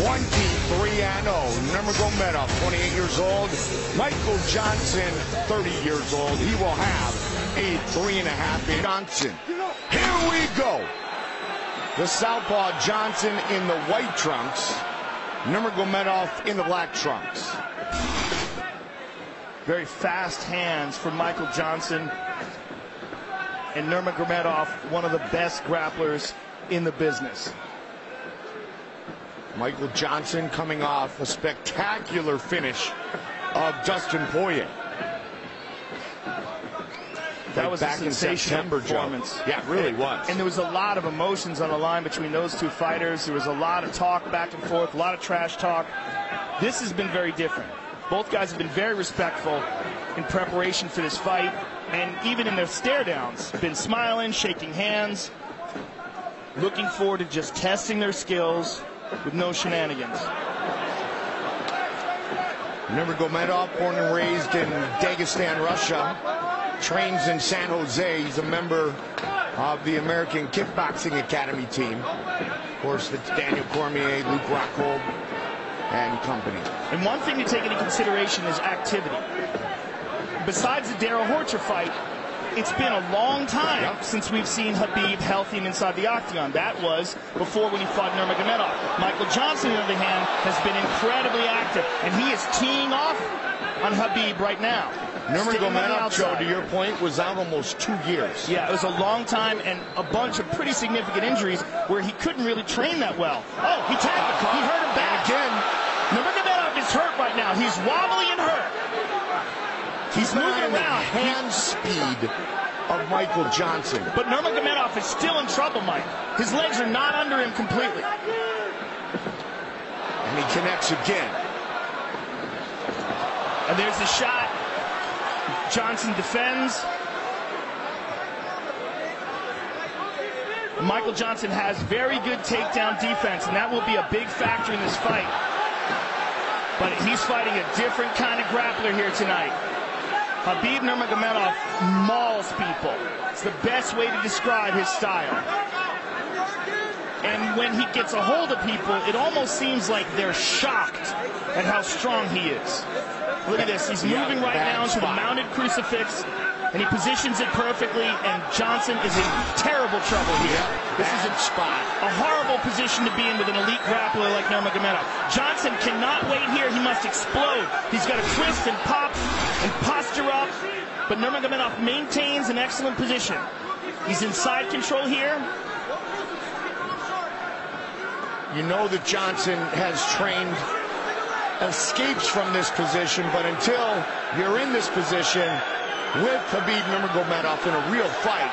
23-0. Nurmagomedov, 28 years old. Michael Johnson, 30 years old. He will have a 3.5-inch Johnson. Here we go. The southpaw Johnson in the white trunks. Nurmagomedov in the black trunks. Very fast hands from Michael Johnson. And Nurmagomedov, one of the best grapplers in the business. Michael Johnson coming off a spectacular finish of Dustin Poirier. That was back a sensational performance. Yeah, it really was. And there was a lot of emotions on the line between those two fighters. There was a lot of talk back and forth, a lot of trash talk. This has been very different. Both guys have been very respectful in preparation for this fight. And even in their stare downs, been smiling, shaking hands, looking forward to just testing their skills with no shenanigans. Nurmagomedov, born and raised in Dagestan, Russia, trains in San Jose. He's a member of the American Kickboxing Academy team. Of course, it's Daniel Cormier, Luke Rockhold, and company. And one thing to take into consideration is activity. Besides the Darrell Horcher fight, it's been a long time since we've seen Khabib healthy and inside the octagon. That was before when he fought Nurmagomedov. Michael Johnson, on the other hand, has been incredibly active, and he is teeing off on Khabib right now. Nurmagomedov, Joe, to your point, was out almost 2 years. Yeah, it was a long time and a bunch of pretty significant injuries where he couldn't really train that well. Oh, he tagged him. He hurt him bad. Again, Nurmagomedov is hurt right now. He's wobbly and hurt. He's moving around. Hand speed of Michael Johnson. But Nurmagomedov is still in trouble, Mike. His legs are not under him completely. And he connects again. And there's the shot. Johnson defends. Michael Johnson has very good takedown defense, and that will be a big factor in this fight. But he's fighting a different kind of grappler here tonight. Khabib Nurmagomedov mauls people. It's the best way to describe his style. And when he gets a hold of people, it almost seems like they're shocked at how strong he is. Look at this. He's moving right now into the mounted crucifix, and he positions it perfectly, and Johnson is in terrible trouble here. This is a horrible position to be in with an elite grappler like Nurmagomedov. Johnson cannot wait here. He must explode. He's got to twist and pop and posture up, but Nurmagomedov maintains an excellent position. He's in side control here. You know that Johnson has trained escapes from this position, but until you're in this position with Khabib Nurmagomedov in a real fight,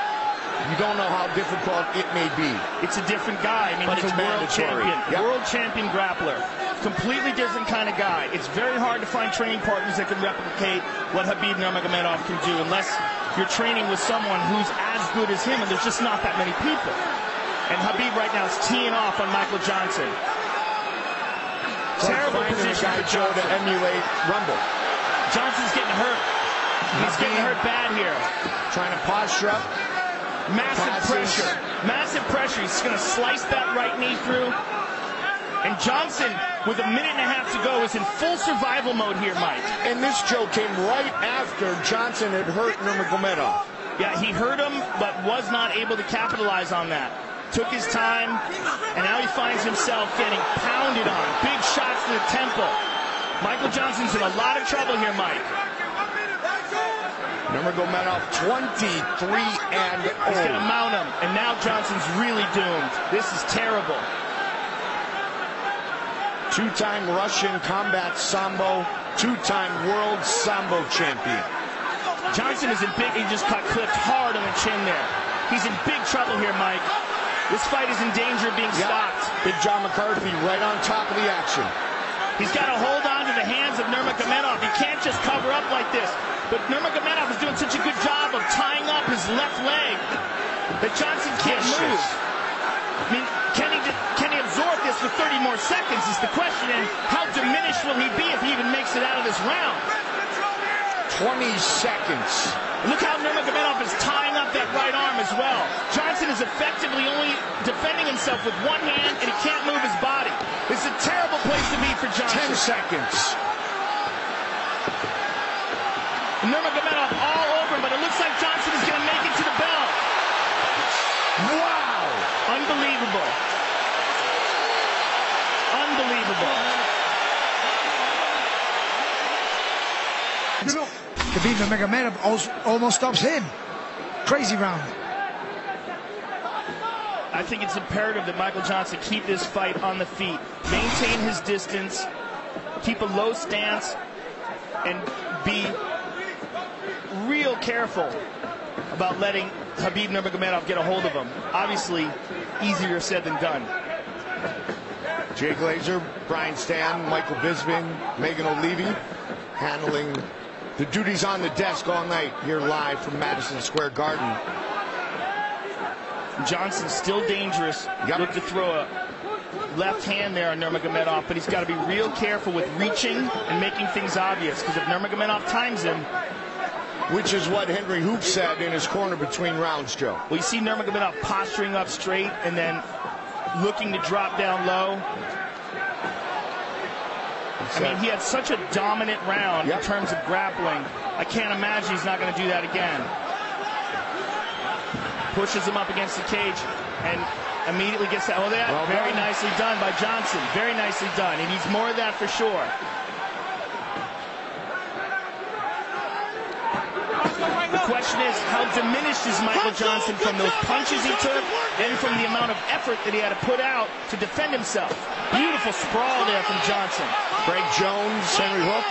you don't know how difficult it may be. It's a different guy. I mean, he's a world champion, world champion grappler. Completely different kind of guy. It's very hard to find training partners that can replicate what Khabib Nurmagomedov can do, unless you're training with someone who's as good as him, and there's just not that many people. And Khabib right now is teeing off on Michael Johnson. Terrible position for Joe to emulate Rumble. Johnson's getting hurt. He's getting hurt bad here. Trying to posture up. Massive pressure. Massive pressure. He's going to slice that right knee through. And Johnson, with a minute and a half to go, is in full survival mode here, Mike. And this, Joe, came right after Johnson had hurt Nurmagomedov. Yeah, he hurt him, but was not able to capitalize on that. Took his time, and now he finds himself getting pounded on. Big shots to the temple. Michael Johnson's in a lot of trouble here, Mike. Nurmagomedov 23-0. He's going to mount him, and now Johnson's really doomed. This is terrible. Two-time Russian combat sambo, two-time world sambo champion. Johnson is in big, he just got clipped hard on the chin there. He's in big trouble here, Mike. This fight is in danger of being stopped. Big John McCarthy right on top of the action. He's got to hold on to the hands of Nurmagomedov. He can't just cover up like this. But Nurmagomedov is doing such a good job of tying up his left leg that Johnson can't move. I mean, can he absorb this for 30 more seconds is the question, and how diminished will he be if he even makes it out of this round? 20 seconds. Look how Nurmagomedov is tying up that right arm as well. Johnson is effectively only defending himself with one hand, and he can't move his body. This is a terrible 10 Johnson. seconds. Nurmagomedov all over him, but it looks like Johnson is going to make it to the bell. Wow! Unbelievable. Unbelievable. Khabib Nurmagomedov almost stops him. Crazy round. I think it's imperative that Michael Johnson keep this fight on the feet, maintain his distance, keep a low stance, and be real careful about letting Khabib Nurmagomedov get a hold of him. Obviously, easier said than done. Jay Glazer, Brian Stann, Michael Bisping, Megan O'Leary handling the duties on the desk all night here live from Madison Square Garden. Johnson still dangerous. Yep. Look to throw a left hand there on Nurmagomedov, but he's got to be real careful with reaching and making things obvious, because if Nurmagomedov times him... Which is what Henry Hoop said in his corner between rounds, Joe. Well, you see Nurmagomedov posturing up straight and then looking to drop down low. I mean, he had such a dominant round in terms of grappling. I can't imagine he's not going to do that again. Pushes him up against the cage and immediately gets that. Oh, that very nicely done by Johnson. Very nicely done. He needs more of that for sure. The question is, how diminished is Michael Johnson from those punches he took and from the amount of effort that he had to put out to defend himself? Beautiful sprawl there from Johnson. Greg Jones, Henry Hook.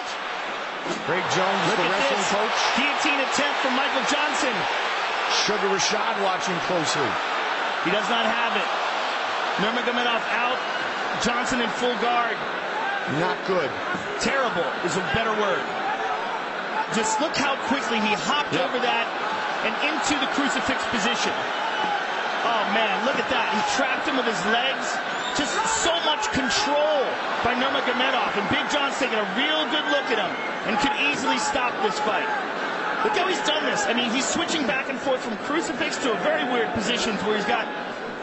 Greg Jones, the wrestling coach. Guillotine attempt from Michael Johnson. Sugar Rashad watching closely. He does not have it. Nurmagomedov out. Johnson in full guard. Not good. Terrible is a better word. Just look how quickly he hopped over that and into the crucifix position. Oh, man, look at that. He trapped him with his legs. Just so much control by Nurmagomedov. And Big John's taking a real good look at him and could easily stop this fight. Look how he's done this. I mean, he's switching back and forth from crucifix to a very weird positions where he's got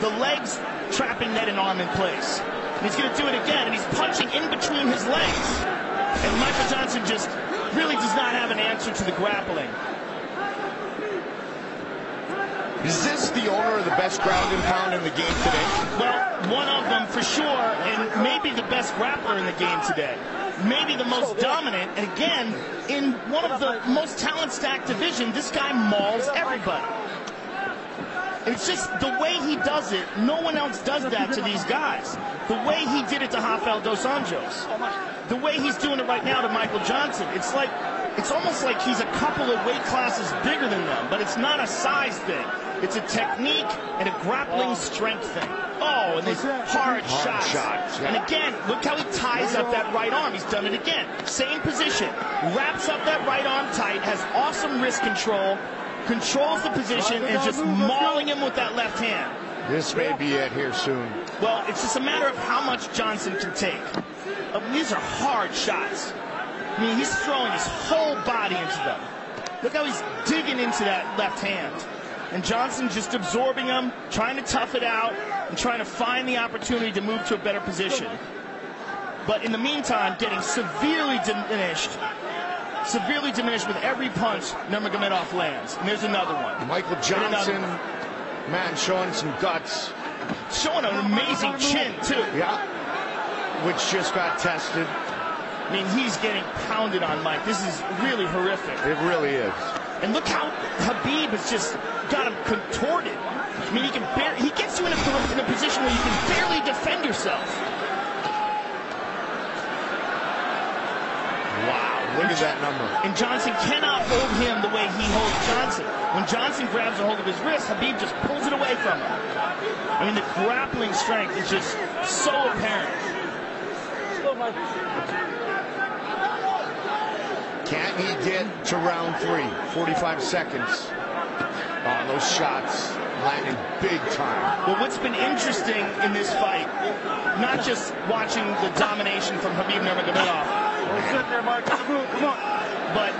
the legs trapping that and arm in place. And he's going to do it again, and he's punching in between his legs. And Michael Johnson just really does not have an answer to the grappling. Is this the owner of the best ground and pound in the game today? Well, one of them for sure, and maybe the best grappler in the game today. Maybe the most dominant, and again, in one of the most talent-stacked divisions, this guy mauls everybody. It's just the way he does it, no one else does that to these guys. The way he did it to Rafael dos Anjos. The way he's doing it right now to Michael Johnson. It's almost like he's a couple of weight classes bigger than them, but it's not a size thing. It's a technique and a grappling strength thing. Oh, and these hard shots. And again, look how he ties up that right arm. He's done it again. Same position. Wraps up that right arm tight, has awesome wrist control, controls the position, and just mauling him with that left hand. This may be it here soon. Well, it's just a matter of how much Johnson can take. These are hard shots. I mean, he's throwing his whole body into them. Look how he's digging into that left hand. And Johnson just absorbing him, trying to tough it out, and trying to find the opportunity to move to a better position. But in the meantime, getting severely diminished with every punch Nurmagomedov lands. And there's another one. Michael Johnson, man, showing some guts. Showing an amazing chin, too. Yeah, which just got tested. I mean, he's getting pounded on, Mike. This is really horrific. It really is. And look how Khabib has just got him contorted. I mean, he gets you in a position where you can barely defend yourself. Wow, look at that number. And Johnson cannot hold him the way he holds Johnson. When Johnson grabs a hold of his wrist, Khabib just pulls it away from him. I mean, the grappling strength is just so apparent. Can he get to round 3? 45 seconds. Oh, those shots landing big time. Well, what's been interesting in this fight, not just watching the domination from Khabib Nurmagomedov, but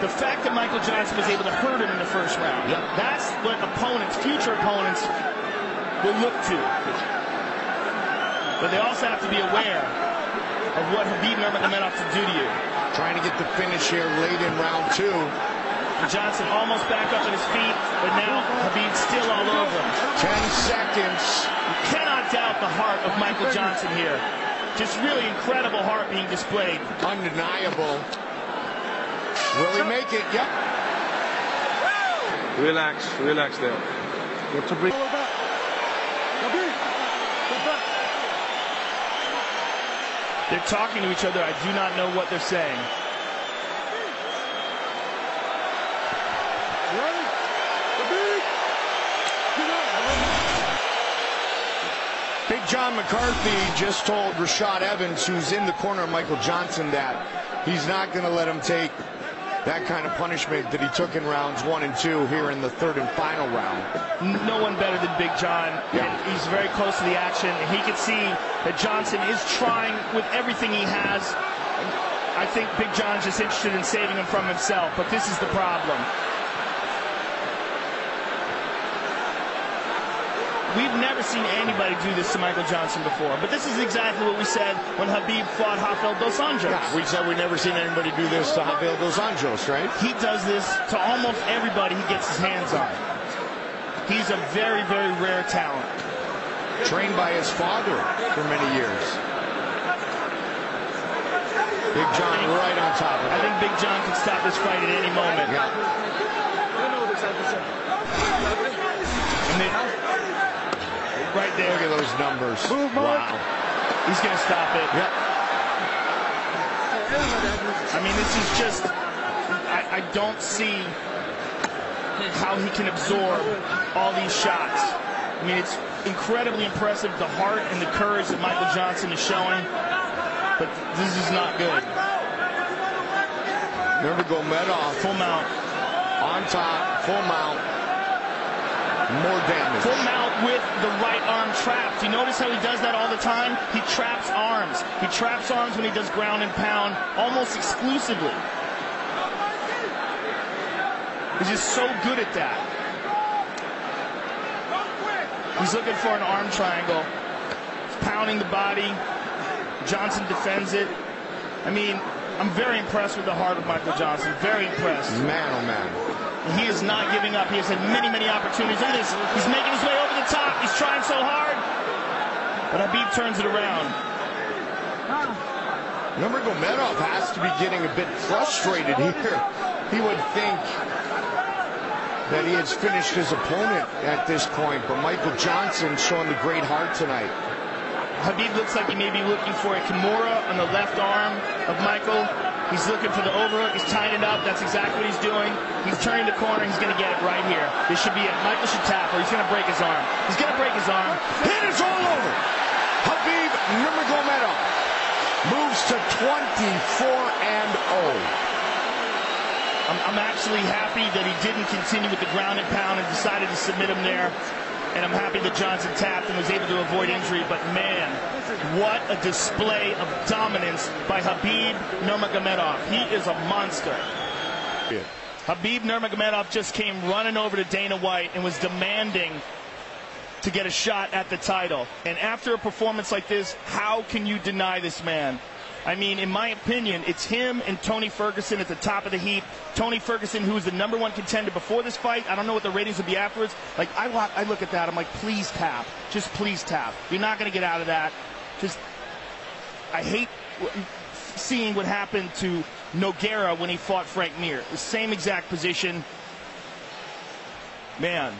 the fact that Michael Johnson was able to hurt him in the first round. Yep. That's what future opponents will look to. But they also have to be aware of what Hab Nurmagomedov to do to you. Trying to get the finish here late in round 2. Johnson almost back up on his feet, but now Habib's still all over him. 10 seconds. You cannot doubt the heart of Michael Johnson here. Just really incredible heart being displayed. Undeniable. Will he make it? Yep. Relax there. Get to breathe. They're talking to each other. I do not know what they're saying. Big John McCarthy just told Rashad Evans, who's in the corner of Michael Johnson, that he's not going to let him take that kind of punishment that he took in rounds 1 and 2 here in the 3rd and final round. No one better than Big John. Yeah. And he's very close to the action. And he can see that Johnson is trying with everything he has. I think Big John's just interested in saving him from himself. But this is the problem. We've never seen anybody do this to Michael Johnson before. But this is exactly what we said when Habib fought Rafael dos Anjos. Yeah, we said we've never seen anybody do this to Rafael dos Anjos, right? He does this to almost everybody he gets his hands on. He's a very, very rare talent. Trained by his father for many years. Big John right on top of it. I think Big John can stop this fight at any moment. Yeah. And then, right there. Look at those numbers. Wow. He's going to stop it. Yep. I mean, this is just, I don't see how he can absorb all these shots. I mean, it's incredibly impressive, the heart and the courage that Michael Johnson is showing, but this is not good. Nurmagomedov. Full mount. On top, full mount. More damage. Full mount with the right arm trapped. You notice how he does that all the time? He traps arms. He traps arms when he does ground and pound almost exclusively. He's just so good at that. He's looking for an arm triangle. He's pounding the body. Johnson defends it. I mean, I'm very impressed with the heart of Michael Johnson. Very impressed. Man, oh man. He is not giving up. He has had many, many opportunities. Look at this. He's making his way over the top. He's trying so hard. But Habib turns it around. Nurmagomedov has to be getting a bit frustrated here. He would think that he has finished his opponent at this point, but Michael Johnson showing the great heart tonight. Habib looks like he may be looking for a Kimura on the left arm of Michael. He's looking for the overhook. He's tying it up. That's exactly what he's doing. He's turning the corner. He's going to get it right here. This should be it. Michael should tap, or he's going to break his arm. He's going to break his arm. It is all over. Habib Nurmagomedov moves to 24-0. I'm actually happy that he didn't continue with the ground and pound and decided to submit him there. And I'm happy that Johnson tapped and was able to avoid injury. But, man, what a display of dominance by Habib Nurmagomedov. He is a monster. Yeah. Habib Nurmagomedov just came running over to Dana White and was demanding to get a shot at the title. And after a performance like this, how can you deny this man? I mean, in my opinion, it's him and Tony Ferguson at the top of the heap. Tony Ferguson, who was the #1 contender before this fight. I don't know what the ratings would be afterwards. Like, I look at that. I'm like, please tap. Just please tap. You're not going to get out of that. Just, I hate seeing what happened to Nogueira when he fought Frank Mir. The same exact position. Man.